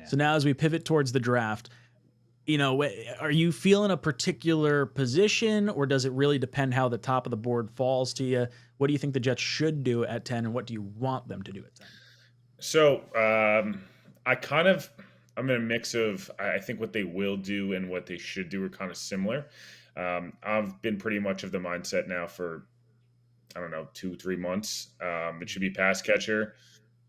So now as we pivot towards the draft, are you feeling a particular position, or does it really depend how the top of the board falls to you? What do you think the Jets should do at 10, and what do you want them to do at 10? So I'm in a mix of, I think what they will do and what they should do are kind of similar. I've been pretty much of the mindset now for, I don't know, 2-3 months. It should be pass catcher,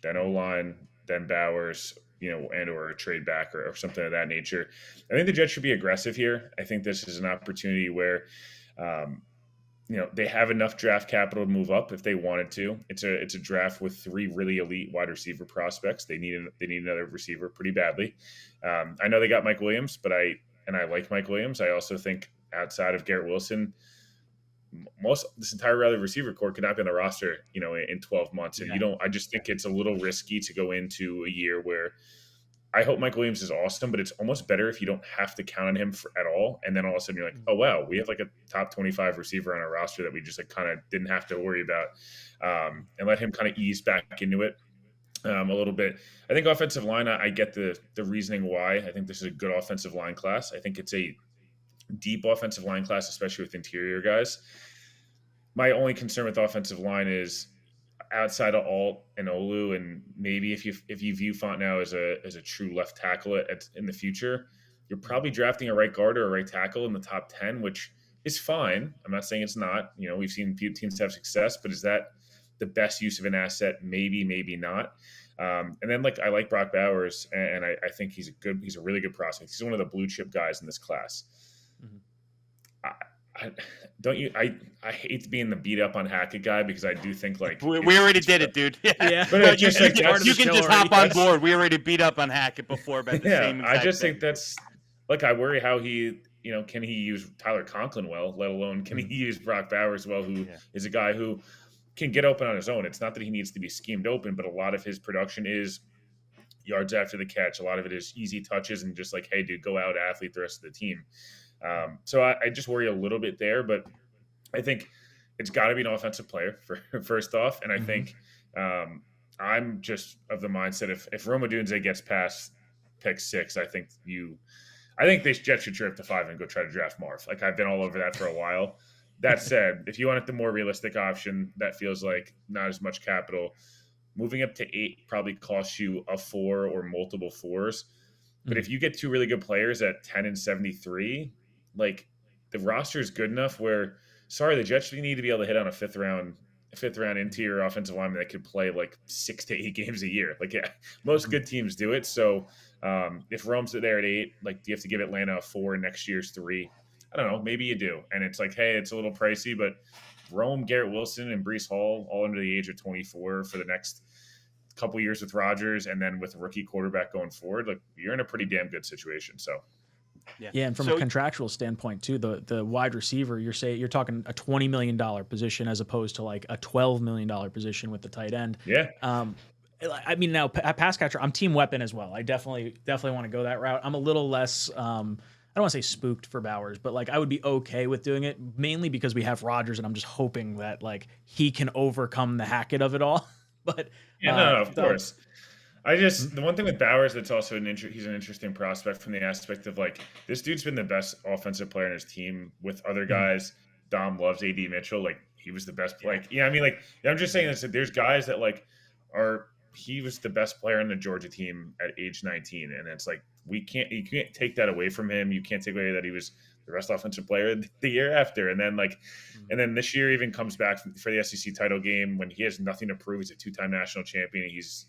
then O-line, then Bowers, and or a trade back or something of that nature. I think the Jets should be aggressive here. I think this is an opportunity where, they have enough draft capital to move up if they wanted to. It's a draft with 3 really elite wide receiver prospects. They need another receiver pretty badly. I know they got Mike Williams, but I like Mike Williams. I also think outside of Garrett Wilson, this entire other receiver core could not be on the roster, in 12 months. And I just think it's a little risky to go into a year where I hope Mike Williams is awesome, but it's almost better if you don't have to count on him at all. And then all of a sudden you're like, oh, wow, we have like a top 25 receiver on our roster that we just kind of didn't have to worry about, and let him kind of ease back into it a little bit. I think offensive line, I get the reasoning why. I think this is a good offensive line class. I think it's a deep offensive line class, especially with interior guys. My only concern with offensive line is outside of Alt and Olu, and maybe if you view Fontenot as a true left tackle in the future, you're probably drafting a right guard or a right tackle in the top 10, which is fine. I'm not saying it's not. We've seen teams have success, but is that the best use of an asset? Maybe, maybe not. And then I like Brock Bowers, and I think he's a really good prospect. He's one of the blue chip guys in this class. Mm-hmm. I hate being the beat up on Hackett guy, because I do think we already did it, dude. Yeah. But you can just hop on board. We already beat up on Hackett before, but I just think that's I worry how he, can he use Tyler Conklin well, let alone can he use Brock Bowers well, who is a guy who can get open on his own. It's not that he needs to be schemed open, but a lot of his production is yards after the catch. A lot of it is easy touches and just hey, dude, go out, athlete the rest of the team. So I just worry a little bit there, but I think it's got to be an offensive player first off. And I think I'm just of the mindset if Rome Odunze gets past pick 6, I think the Jets should trip to 5 and go try to draft Marv. I've been all over that for a while. That said, if you wanted the more realistic option, that feels like not as much capital. Moving up to 8 probably costs you a 4 or multiple 4s. But if you get 2 really good players at 10 and 73, the roster is good enough where, the Jets need to be able to hit on a fifth round interior offensive lineman that could play 6 to 8 games a year. Most good teams do it. So if Rome's there at 8, do you have to give Atlanta a 4 and next year's 3? I don't know. Maybe you do. And it's hey, it's a little pricey, but Rome, Garrett Wilson, and Breece Hall all under the age of 24 for the next couple years with Rodgers, and then with a rookie quarterback going forward, you're in a pretty damn good situation. So yeah, and from a contractual standpoint too, the wide receiver, you're talking a $20 million position as opposed to a $12 million position with the tight end. Yeah. I mean, now pass catcher, I'm team weapon as well. I definitely want to go that route. I'm a little less I don't want to say spooked for Bowers, but I would be okay with doing it, mainly because we have Rodgers, and I'm just hoping that he can overcome the Hackett of it all. But of course. The one thing with Bowers that's also he's an interesting prospect from the aspect of this dude's been the best offensive player in his team with other guys. Dom loves AD Mitchell. He was the best. I'm just saying this. There's guys that he was the best player on the Georgia team at age 19, and it's you can't take that away from him. You can't take away that he was the best offensive player the year after, and then this year even comes back for the SEC title game when he has nothing to prove. He's a 2-time national champion. He's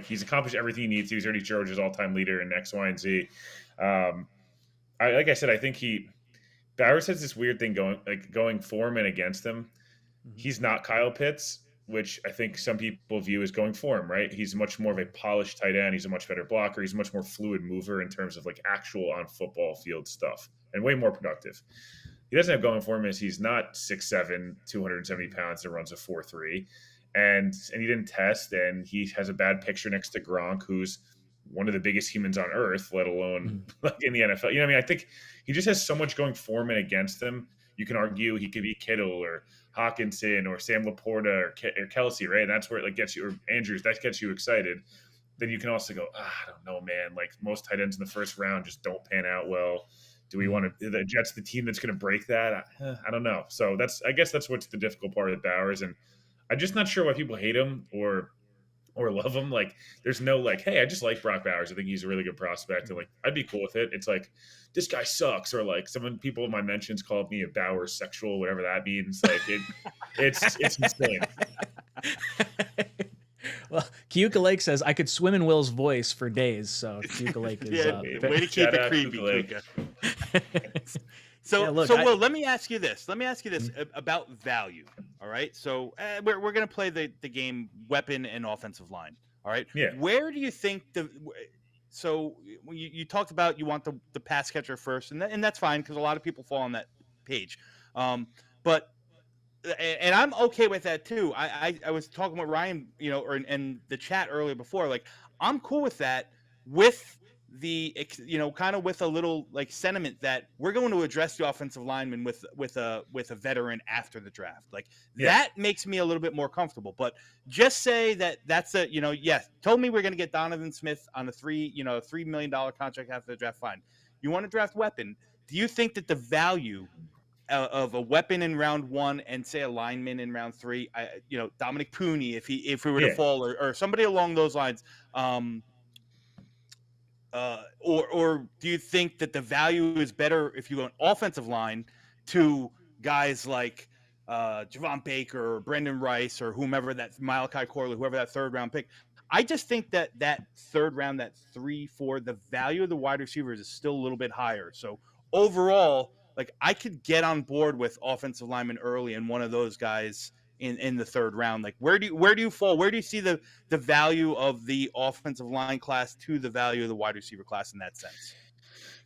he's accomplished everything he needs to. He's already Georgia's all-time leader in X, Y, and Z. I said, I think Bowers has this weird thing going for him and against him. He's not Kyle Pitts, which I think some people view as going for him, right? He's much more of a polished tight end. He's a much better blocker. He's a much more fluid mover in terms of actual on football field stuff, and way more productive. He doesn't have going for him is he's not 6'7", 270 pounds and runs a 4.3. And he didn't test, and he has a bad picture next to Gronk, who's one of the biggest humans on earth, let alone in the NFL. I think he just has so much going for him and against him. You can argue he could be Kittle or Hawkinson or Sam Laporta or Kelsey, right? And that's where it gets you, or Andrews, that gets you excited. then you can also go, I don't know, man. Like most tight ends in the first round just don't pan out well. Do we want to? The Jets, the team that's going to break that? I don't know. So I guess that's what's the difficult part of Bowers, and I'm just not sure why people hate him or love him. Like, there's no like, hey, I just like Brock Bowers. I think he's a really good prospect, and like, I'd be cool with it. It's like, this guy sucks, or like, people in my mentions called me a Bowers sexual, whatever that means. Like, it's insane. Well, 𝐾𝐞𝐚𝐫𝐞 says I could swim in Will's voice for days. So 𝐾𝐞𝐚𝐫𝐞 is way to keep it creepy, 𝐾𝐞𝐚. So Will, let me ask you this. About value. All right. So we're going to play the game weapon and offensive line. All right. Yeah. Where do you think so you talked about you want the pass catcher first, and that's fine because a lot of people fall on that page. But I'm okay with that too. I was talking with Ryan, and the chat earlier before. Like, I'm cool with that, with the kind of with a little like sentiment that we're going to address the offensive lineman with a veteran after the draft. Like, that makes me a little bit more comfortable. But just say that's told me we're going to get Donovan Smith on a $3 million contract after the draft. Fine. You want to draft weapon? Do you think that the value of a weapon in round 1 and say a lineman in round 3, Dominic Pooney, if we were to fall, or somebody along those lines, or do you think that the value is better if you go an offensive line to guys like Javon Baker or Brendan Rice or whomever, that Malachi Corley, whoever that third round pick? I just think that third round, that 3-4, the value of the wide receivers is still a little bit higher. So overall, like, I could get on board with offensive lineman early and one of those guys in the third round. Like, where do you fall? Where do you see the value of the offensive line class to the value of the wide receiver class in that sense?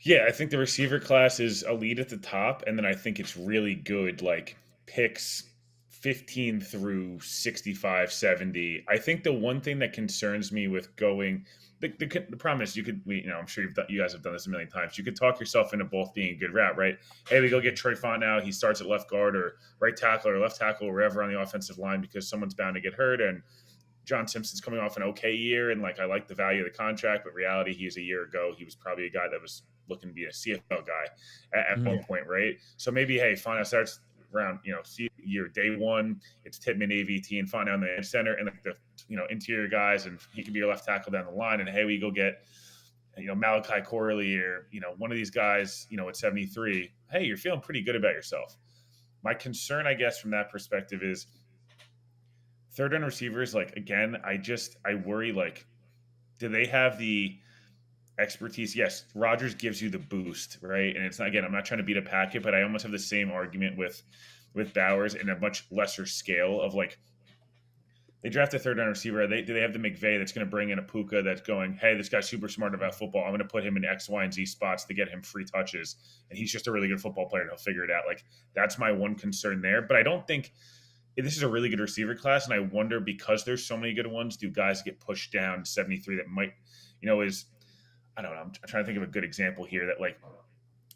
Yeah, I think the receiver class is elite at the top, and then I think it's really good, like picks 15 through 65, 70. I think the one thing that concerns me with going – the problem is I'm sure you guys have done this a million times. You could talk yourself into both being a good route, right? Hey, we go get Trey Font now. He starts at left guard or right tackle or left tackle or wherever on the offensive line because someone's bound to get hurt. And John Simpson's coming off an okay year. And like, I like the value of the contract, but reality, he's a year ago. He was probably a guy that was looking to be a CFL guy at one point, right? So maybe, hey, Font starts around, year day 1, it's Tittman, AVT, and Font down the center, and like the interior guys, and he can be your left tackle down the line. And hey, we go get Malachi Corley or one of these guys at 73. Hey, you're feeling pretty good about yourself. My concern, I guess, from that perspective is third round receivers. Like, again, I worry, like, do they have the expertise? Yes, Rodgers gives you the boost, right? And it's not, again, I'm not trying to beat a packet, but I almost have the same argument with Bowers in a much lesser scale of like, they draft a third round receiver. Do they have the McVay that's going to bring in a Puka that's going, hey, this guy's super smart about football. I'm going to put him in X, Y, and Z spots to get him free touches. And he's just a really good football player and he'll figure it out. Like, that's my one concern there. But I don't think this is a really good receiver class. And I wonder, because there's so many good ones, do guys get pushed down 73 that might, is, I don't know. I'm trying to think of a good example here that, like,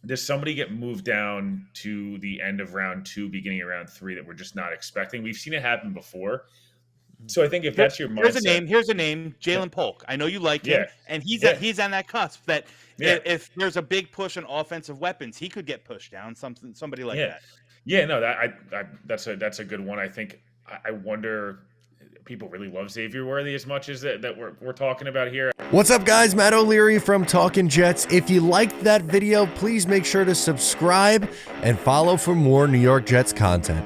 does somebody get moved down to the end of round 2, beginning of round 3 that we're just not expecting? We've seen it happen before. So I think if that's your mindset, here's a name, Jalen Polk. I know you like him, and he's on that cusp that if there's a big push on offensive weapons, he could get pushed down. Somebody like that. Yeah, no, that's a good one. I think I wonder, people really love Xavier Worthy as much as that we're talking about here. What's up, guys? Matt O'Leary from Talkin' Jets. If you liked that video, please make sure to subscribe and follow for more New York Jets content.